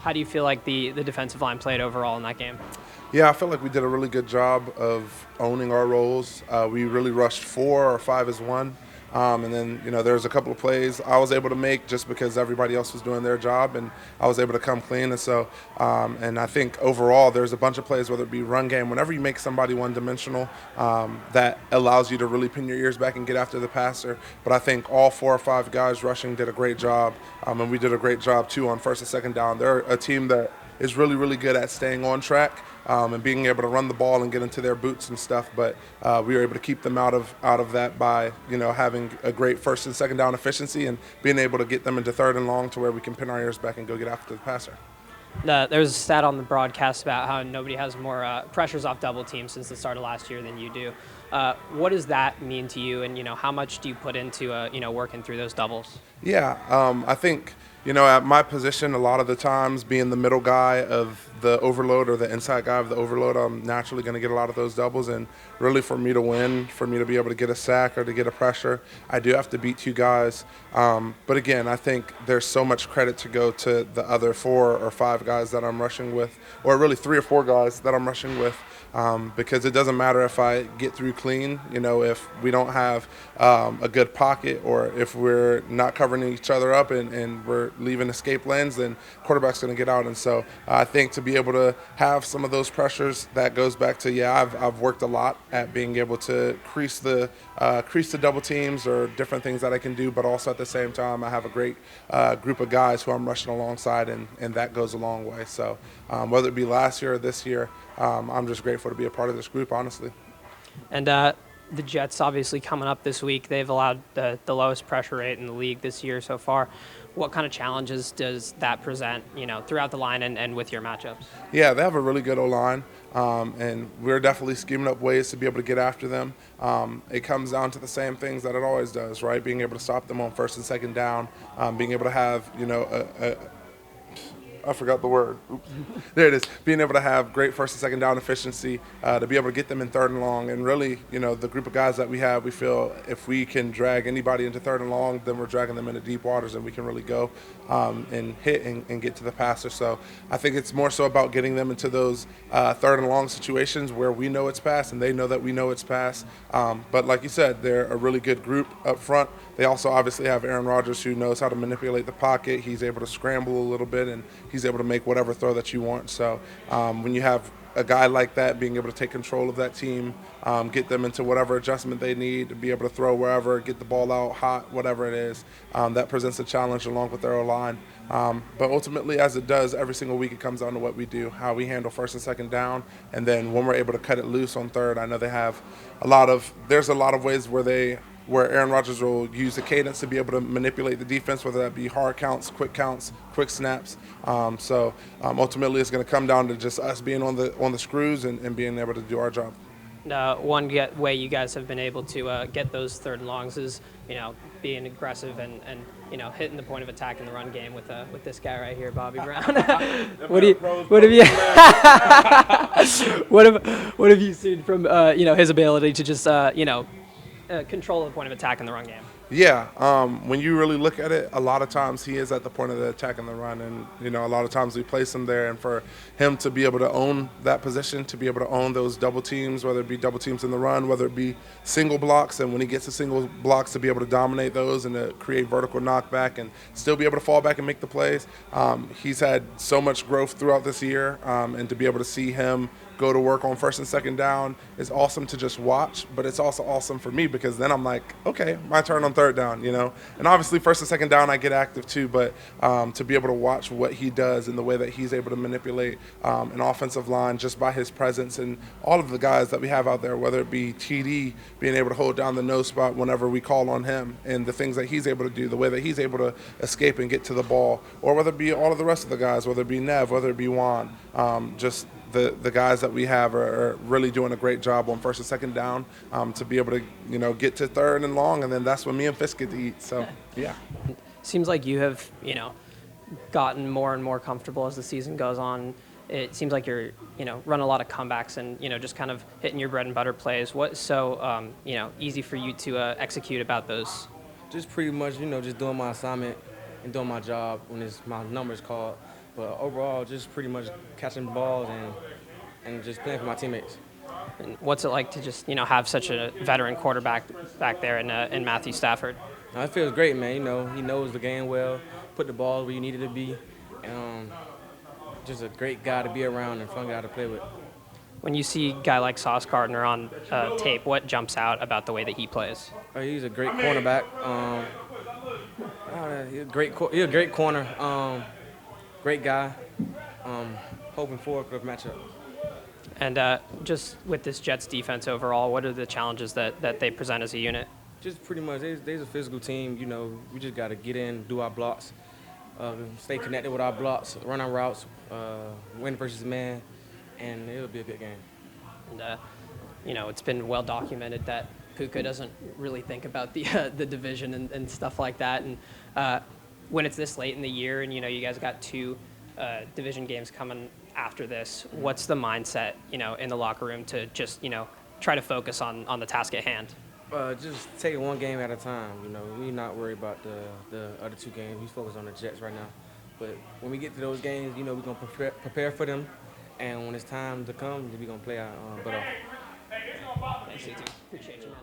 How do you feel like the defensive line played overall in that game? Yeah, I feel like we did a really good job of owning our roles. We really rushed 4 or 5 as one. And then, there's a couple of plays I was able to make just because everybody else was doing their job, and I was able to come clean. And so, and I think overall, there's a bunch of plays, whether it be run game, whenever you make somebody one-dimensional, that allows you to really pin your ears back and get after the passer. But I think all 4 or 5 guys rushing did a great job, and we did a great job too on first and second down. They're a team that is really, really good at staying on track and being able to run the ball and get into their boots and stuff. But we were able to keep them out of that by having a great first and second down efficiency and being able to get them into third and long to where we can pin our ears back and go get after the passer. There was a stat on the broadcast about how nobody has more pressures off double teams since the start of last year than you do. What does that mean to you, and how much do you put into working through those doubles? Yeah, I think at my position, a lot of the times being the middle guy of the overload or the inside guy of the overload, I'm naturally going to get a lot of those doubles. And really, for me to win, for me to be able to get a sack or to get a pressure, I do have to beat 2 guys. But again, I think there's so much credit to go to the other 4 or 5 guys that I'm rushing with, or really 3 or 4 guys that I'm rushing with. Because it doesn't matter if I get through clean, if we don't have a good pocket, or if we're not covering each other up and we're leaving escape lanes, then quarterback's going to get out. And so I think to be able to have some of those pressures, that goes back to, I've worked a lot at being able to crease the double teams or different things that I can do, but also at the same time I have a great group of guys who I'm rushing alongside, and that goes a long way. So whether it be last year or this year, I'm just grateful to be a part of this group, honestly. And the Jets obviously coming up this week. They've allowed the lowest pressure rate in the league this year so far. What kind of challenges does that present, throughout the line and with your matchups? Yeah, they have a really good O-line, and we're definitely scheming up ways to be able to get after them. It comes down to the same things that it always does, right? Being able to stop them on first and second down, being able to have, I forgot the word. Oops. There it is. Being able to have great first and second down efficiency, to be able to get them in third and long. And really, the group of guys that we have, we feel if we can drag anybody into third and long, then we're dragging them into deep waters, and we can really go and hit and get to the passer. So I think it's more so about getting them into those third and long situations where we know it's pass and they know that we know it's pass. But like you said, they're a really good group up front. They also obviously have Aaron Rodgers, who knows how to manipulate the pocket. He's able to scramble a little bit, and he's able to make whatever throw that you want. So when you have a guy like that, being able to take control of that team, get them into whatever adjustment they need, to be able to throw wherever, get the ball out hot, whatever it is, that presents a challenge along with their O-line. But ultimately, as it does every single week, it comes down to what we do, how we handle first and second down, and then when we're able to cut it loose on third. I know they have there's a lot of ways where Aaron Rodgers will use the cadence to be able to manipulate the defense, whether that be hard counts, quick snaps. So ultimately, it's going to come down to just us being on the screws and being able to do our job. One way you guys have been able to get those third and longs is, being aggressive and hitting the point of attack in the run game with this guy right here, Bobby Brown. What have you seen from his ability to just control the point of attack in the run game? Yeah, when you really look at it, a lot of times he is at the point of the attack and the run, and a lot of times we place him there, and for him to be able to own that position, to be able to own those double teams, whether it be double teams in the run, whether it be single blocks, and when he gets to single blocks, to be able to dominate those and to create vertical knockback and still be able to fall back and make the plays. He's had so much growth throughout this year, and to be able to see him go to work on first and second down is awesome to just watch, but it's also awesome for me because then I'm like, okay, my turn on third down, And obviously first and second down I get active too, but to be able to watch what he does and the way that he's able to manipulate an offensive line just by his presence, and all of the guys that we have out there, whether it be TD being able to hold down the nose spot whenever we call on him, and the things that he's able to do, the way that he's able to escape and get to the ball, or whether it be all of the rest of the guys, whether it be Nev, whether it be Juan, just the guys that we have are really doing a great job on first and second down, to be able to get to third and long, and then that's when me and Fisk get to eat. So yeah. Seems like you have gotten more and more comfortable as the season goes on. It seems like you're run a lot of comebacks and just kind of hitting your bread and butter plays. What's so easy for you to execute about those? Just pretty much just doing my assignment and doing my job when my number's called. But overall, just pretty much catching balls and just playing for my teammates. And what's it like to just have such a veteran quarterback back there in Matthew Stafford? It feels great, man. He knows the game well, put the ball where you need it to be, and just a great guy to be around and fun guy to play with. When you see a guy like Sauce Gardner on tape, what jumps out about the way that he plays? He's a great cornerback. He's a great corner. Great guy. Hoping for a good matchup. And just with this Jets defense overall, what are the challenges that they present as a unit? Just pretty much, they's a physical team. We just got to get in, do our blocks, stay connected with our blocks, run our routes, win versus man, and it'll be a good game. And it's been well documented that Puka doesn't really think about the the division and stuff like that. And when it's this late in the year, and you guys got two division games coming after this, what's the mindset in the locker room to just try to focus on the task at hand? Just take it one game at a time. We're not worried about the other two games. We focus on the Jets right now. But when we get to those games, we're gonna prepare for them, and when it's time to come, we're gonna play our butt off. Thanks, Tutu. Appreciate you, man.